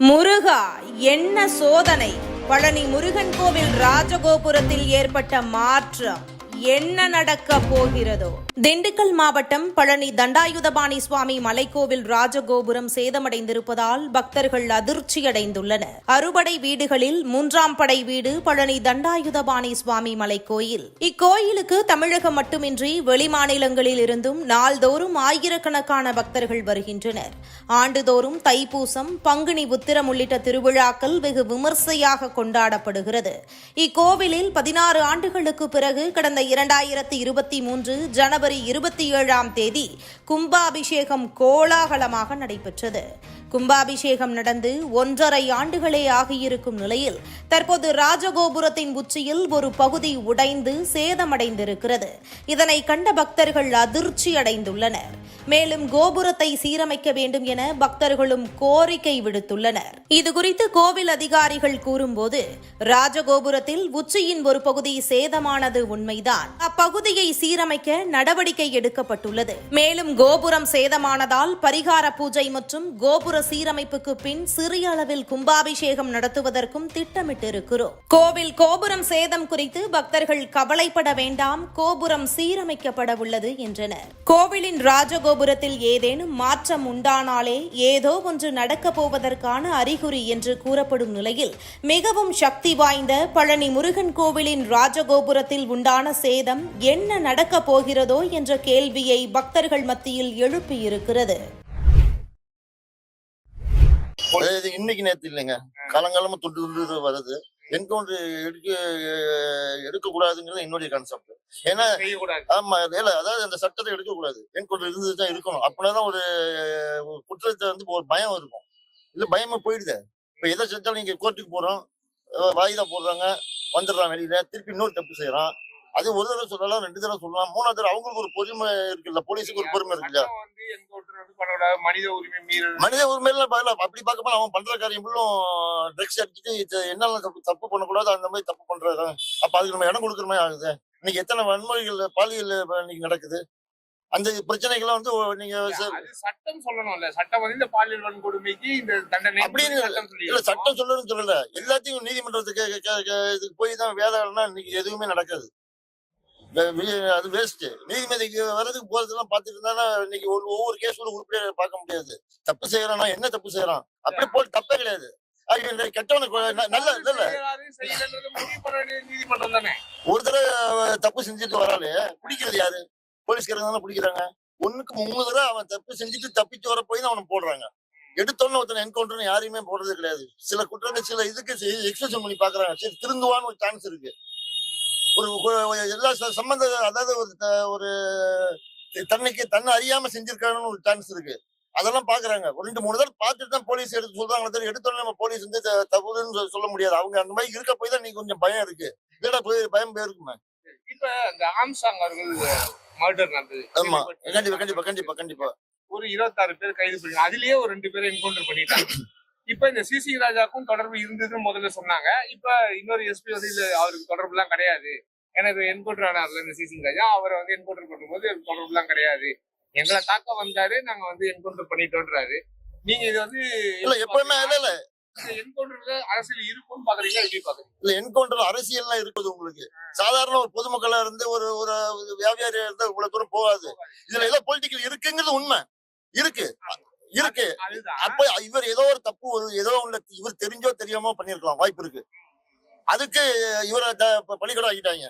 முருகா, என்ன சோதனை! பழனி முருகன் கோவில் ராஜகோபுரத்தில் ஏற்பட்ட மாற்றம் என்ன நடக்க போகிறதோ? திண்டுக்கல் மாவட்டம் பழனி தண்டாயுதபாணி சுவாமி மலைக்கோவில் ராஜகோபுரம் சேதமடைந்திருப்பதால் பக்தர்கள் அதிர்ச்சியடைந்துள்ளனர். அறுபடை வீடுகளில் 3ஆம் படை வீடு பழனி தண்டாயுதபாணி சுவாமி மலைக்கோயில். இக்கோயிலுக்கு தமிழகம் மட்டுமின்றி வெளிமாநிலங்களில் இருந்தும் நாள்தோறும் ஆயிரக்கணக்கான பக்தர்கள் வருகின்றனர். ஆண்டுதோறும் தைப்பூசம், பங்குனி உத்திரம் உள்ளிட்ட திருவிழாக்கள் வெகு விமர்சையாக கொண்டாடப்படுகிறது. இக்கோவிலில் 16 ஆண்டுகளுக்கு பிறகு கடந்த 2023 ஜனவரி 27ஆம் தேதி கும்பாபிஷேகம் கோலாகலமாக நடைபெற்றது. கும்பாபிஷேகம் நடந்து 1.5 ஆண்டுகளே ஆகியிருக்கும் நிலையில் தற்போது ராஜகோபுரத்தின் உச்சியில் ஒரு பகுதி உடைந்து சேதமடைந்திருக்கிறது. இதனை கண்ட பக்தர்கள் அதிர்ச்சி அடைந்துள்ளனர். மேலும் கோபுரத்தை சீரமைக்க வேண்டும் என பக்தர்களும் கோரிக்கை விடுத்துள்ளனர். இதுகுறித்து கோவில் அதிகாரிகள் கூறும்போது, ராஜகோபுரத்தில் உச்சியின் ஒரு பகுதி சேதமானது உண்மைதான். அப்பகுதியை சீரமைக்க நடவடிக்கை எடுக்கப்பட்டுள்ளது. மேலும் கோபுரம் சேதமானதால் பரிகார பூஜை மற்றும் கோபுர சீரமைப்புக்கு பின் சிறிய அளவில் கும்பாபிஷேகம் நடத்துவதற்கும் திட்டமிட்டிருக்கிறோம். கோபுரம் சேதம் குறித்து பக்தர்கள் கவலைப்பட வேண்டாம், கோபுரம் சீரமைக்கப்பட உள்ளது என்றனர். கோவிலின் ராஜகோபுரத்தில் ஏதேனும் மாற்றம் உண்டானாலே ஏதோ ஒன்று நடக்கப் போவதற்கான அறிகுறி என்று கூறப்படும் நிலையில் மிகவும் சக்தி வாய்ந்த பழனி முருகன் கோவிலின் ராஜகோபுரத்தில் உண்டான சேதம் என்ன நடக்கப் போகிறதோ என்ற கேள்வியை பக்தர்கள் மத்தியில் எழுப்பியிருக்கிறது. இன்னைக்கு நேரத்தில் இல்லைங்க, காலங்காலமா துண்டு வருது. என்கவுண்டர் எடுக்கக்கூடாதுங்கிறது என்னுடைய கான்செப்ட். ஏன்னா ஆமா, அதாவது அந்த சட்டத்தை எடுக்கக்கூடாது, என்கவுண்டர் இருந்துதான் இருக்கணும். அப்படின்னாதான் ஒரு குற்றத்தை வந்து ஒரு பயம் இருக்கும். இல்ல பயமா போயிடுது. இப்ப எதை செஞ்சாலும் நீங்க கோர்ட்டுக்கு போறோம், வாய்தா போடுறாங்க, வந்துடுறான் வெளியில, திருப்பி இன்னொரு தப்பு செய்யறான். அது ஒரு தடவை சொல்லலாம், 2 தடவை சொல்லலாம், 3ஆவது தடவை அவங்களுக்கு ஒரு பொறுமை இருக்குல்ல, போலீஸுக்கு ஒரு பொறுமை இருக்குல்ல. மனித உரிமை அப்படி பார்க்க போனா அவன் பண்ற காரியம் ட்ரக்ஸ் அடிச்சுட்டு என்னெல்லாம் தப்பு பண்ணக்கூடாது, அந்த மாதிரி தப்பு பண்றாரு. அப்ப அதுக்கு நம்ம இடம் கொடுக்குற மாதிரி ஆகுது. இன்னைக்கு எத்தனை வன்முறைகள், பாலியல் இன்னைக்கு நடக்குது. அந்த பிரச்சனைகளை வந்து நீங்க சட்டம் சொல்லணும்ல, சட்டம் வந்து இந்த பாலியல் வன்கொடுமைக்கு இந்த தண்டனை அப்படின்னு இல்ல, சட்டம் சொல்லணும்னு சொல்லல. எல்லாத்தையும் நீதிமன்றத்துக்கு இதுக்கு போய் தான் வேலைன்னா இன்னைக்கு எதுவுமே நடக்காது. அது வேஸ்ட். நீதிமதிக்கு வர்றதுக்கு போறதெல்லாம் பாத்துட்டு இருந்தா இன்னைக்கு ஒவ்வொரு கேஸ் உருப்படியா பார்க்க முடியாது. தப்பு செய்யறானா, என்ன தப்பு செய்யறான், அப்படியே போட்டு தப்பே கிடையாது. கெட்டவனுக்கு நல்ல இல்ல, நீதிமன்றம் தானே. ஒரு தடவை தப்பு செஞ்சுட்டு வராலே பிடிக்கிறது யாரு? போலீஸ்காரங்க தானே பிடிக்கிறாங்க. 1க்கு 3 தடவை அவன் தப்பு செஞ்சுட்டு தப்பிச்சு வர போய் தான் அவனை போடுறாங்க. எடுத்தோன்னு ஒருத்தனை என்கவுண்டர் யாரையுமே போடுறது கிடையாது. சில குற்றங்கள் சில இதுக்கு எக்ஸ்பிரஷன் பண்ணி பாக்குறாங்க. சரி, திருந்துவான்னு ஒரு சான்ஸ் இருக்கு. ஒரு எல்லா சம்பந்த, அதாவது ஒரு தன்னை அறியாம செஞ்சிருக்கான்னு ஒரு சான்ஸ் இருக்கு. அதெல்லாம் பாக்குறாங்க. ஒரு 2-3 தடவை பார்த்துட்டு தான் போலீஸ் எடுத்து சொல்றாங்க. எடுத்தோன்னு நம்ம போலீஸ் வந்து தவறுன்னு சொல்ல முடியாது. அவங்க அந்த மாதிரி இருக்க போய் தான் நீங்க கொஞ்சம் பயம் இருக்கு. இல்லடா போய் பயம் போயிருக்குமே. இப்ப இந்த ஆம்சாங் அவர்கள் மர்டர் நடந்தது. ஆமா, கண்டிப்பா கண்டிப்பா கண்டிப்பா கண்டிப்பா. ஒரு 26 பேர் கைது பண்ணி, அதுலயே ஒரு 2 பேரை என்கவுண்டர் பண்ணிட்டாங்க. இப்ப இந்த சிசி ராஜாக்கும் தொடர்பு இருந்ததுன்னு முதல்ல சொன்னாங்க. இப்ப இன்னொரு எஸ்பி வந்து அவருக்கு தொடர்பு எல்லாம் கிடையாது, எனக்கு என்கவுண்டர் ஆனார்ல இந்த சிசி ராஜா, அவரை வந்து என்கவுண்டர் பண்ணும்போது தொடர்பு எல்லாம் கிடையாது, எங்களை தாக்க வந்தாரு, நாங்க வந்து என்கவுண்டர் பண்ணிட்டோன்றாரு. நீங்க இது வந்து இல்ல எப்பவுமே இல்ல என்கவுண்டர்ல அரசியல் இருக்கும்னு பாக்குறீங்களா, எப்படி பாக்குறீங்க? இல்ல, என்கவுண்டர் அரசியல்லாம் இருக்குது. உங்களுக்கு சாதாரண ஒரு பொதுமக்களா இருந்து ஒரு வியாபாரியா இருந்தா இவ்வளவு தூரம் போகாது. இதுல ஏதோ பொலிட்டிக்கல் இருக்குங்கிறது உண்மை இருக்கு. அப்ப இவர் ஏதோ ஒரு தப்பு, ஏதோ ஒண்ணு இவர் தெரிஞ்சோ தெரியாமோ பண்ணிருக்கலாம், வாய்ப்பு இருக்கு. அதுக்கு இவரை பலிகடை ஆகிட்டாங்க.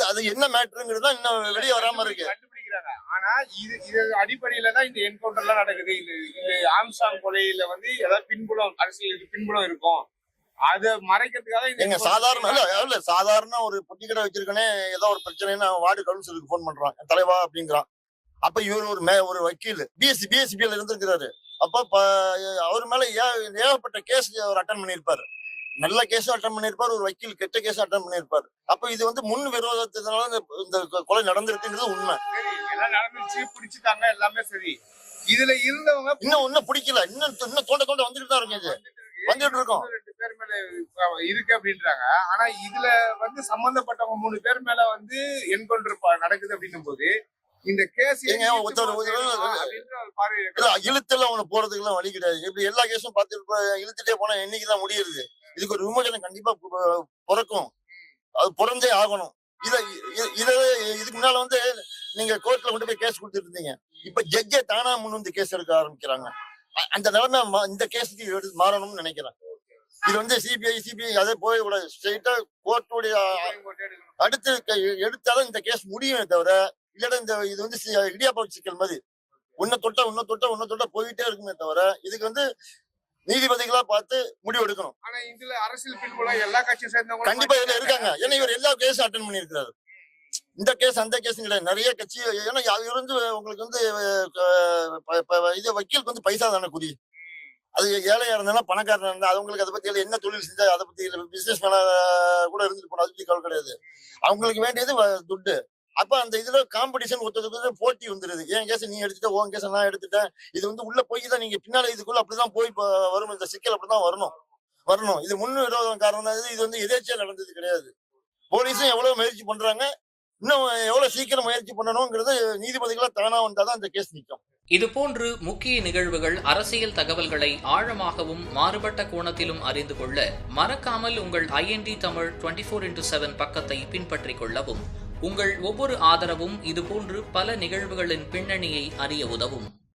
அது என்ன மேட்டருங்கிறது தான் இன்னும் வெளியே வராம இருக்கு. கண்டுபிடிக்கிறாங்க. ஆனா இது அடிப்படையில தான் இந்த என்கவுண்டர் எல்லாம் நடக்குது. இந்த ஆம்சாங் கொலையில வந்து ஏதாவது பின்புலம், அரசியலுக்கு பின்புலம் இருக்கும், அதை மறைக்கிறதுக்காக சாதாரண ஒரு பொட்டி கடை வச்சிருக்கனே, ஏதோ ஒரு பிரச்சனைன்னு வார்டு கவுன்சிலுக்கு போன் பண்றான், தலைவா அப்படிங்கிறான். அப்ப இவர் ஒரு வக்கீல் பிஎஸ்சிபில இருந்திருக்கிறாரு. அப்ப அவர் மேல ஏகப்பட்ட கேஸ் அவர் அட்டன் பண்ணிருப்பாரு. நல்ல கேஸும் அட்டன் பண்ணிருப்பாரு, ஒரு வக்கீல் கெட்ட கேஸும் அட்டன் பண்ணிருப்பாரு. அப்ப இது வந்து முன் விரோதத்தினால இந்த கொலை நடந்திருக்குங்கிறது உண்மை. எல்லாம் நடந்துச்சு, பிடிச்சிட்டாங்க, எல்லாமே சரி. இதுல இருந்தவங்க இன்னும் பிடிக்கல, இன்னும் தோண்ட வந்துட்டு தான் இருக்கு. வந்துட்டு இருக்கோம். 2 பேர் மேல இருக்கு அப்படின்றாங்க. ஆனா இதுல வந்து சம்பந்தப்பட்டவங்க 3 பேர் மேல வந்து என்கவுண்டர் நடக்குது அப்படின்னும் போது இந்த கேஸ் ஏங்க, இழுத்துல அவனை போறதுக்கு எல்லாம் வழி கிடையாது. இப்படி எல்லா கேஸும் பார்த்து இழுத்துட்டே போனா என்னைக்குதான் முடியுது? இதுக்கு ஒரு விமோசனம் கண்டிப்பா பிறக்கும். அது பிறந்தே ஆகணும். இதுக்கு முன்னால நீங்க கோர்ட்ல கொண்டு போய் கேஸ் கொடுத்துட்டு இருந்தீங்க. இப்ப ஜட்ஜே தானா முன் வந்து கேஸ் எடுக்க ஆரம்பிக்கிறாங்க. அந்த நிலைமை இந்த கேஸுக்கு மாறணும்னு நினைக்கிறேன். இது சிபிஐ அதே போயக்கூடாது. ஸ்ட்ரெயிட்டா கோர்ட்டுடைய அடுத்து எடுத்தாலும் இந்த கேஸ் முடியுமே தவிர, இல்லைன்னா இது இடியாப்பா சிக்கல் மாதிரி உன்ன தொட்ட போயிட்டே இருக்குமே தவிர, இதுக்கு நீதிபதிகளா பார்த்து முடிவு எடுக்கணும். ஆனா இதுல அரசியல் பின்புல எல்லா கட்சியும் சேர்ந்தவங்க கண்டிப்பா இதுல இருக்காங்க. ஏன்னா இவர் எல்லா கேஸும் அட்டன் பண்ணியிருக்கிறாரு. இந்த கேஸ் அந்த கேஸ் கிடையாது. நிறைய கட்சி, ஏன்னா இவர் உங்களுக்கு இது வக்கீலுக்கு பைசா தானே குறி. அது ஏழையா இருந்தாலும் பணக்காரனா இருந்தா அவங்களுக்கு அதை பத்தி என்ன தொழில் செஞ்சா அதை பத்தி பிசினஸ் மேன கூட இருந்துட்டு போன அதை பத்தி கவலை கிடையாது. அவங்களுக்கு வேண்டியது துட்டு. அப்ப அந்த இதுல காம்படிஷன் ஒருத்தருக்கு போட்டி வந்துருது. என் கேஸ் நீ எடுத்துட்ட, உன் கேஸ் நான் எடுத்துட்டேன். இது உள்ள போய் தான் நீங்க பின்னால இதுக்குள்ள அப்படிதான் போய் வரும். இந்த சிக்கல் அப்படிதான் வரணும். இது முன்விரோதம் காரணம் தான். இது எதேச்சியா நடந்தது கிடையாது. போலீஸும் எவ்வளவு முயற்சி பண்றாங்க, இன்னும் எவ்வளவு சீக்கிரம் முயற்சி பண்ணணும்ங்கிறது நீதிபதிகளா தானா வந்தாதான் இந்த கேஸ் நிற்கும். இதுபோன்று முக்கிய நிகழ்வுகள், அரசியல் தகவல்களை ஆழமாகவும் மாறுபட்ட கோணத்திலும் அறிந்து கொள்ள மறக்காமல் உங்கள் IND தமிழ் 24x7 பக்கத்தை பின்பற்றிக் கொள்ளவும். உங்கள் ஒவ்வொரு ஆதரவும் இதுபோன்று பல நிகழ்வுகளின் பின்னணியை அறிய உதவும்.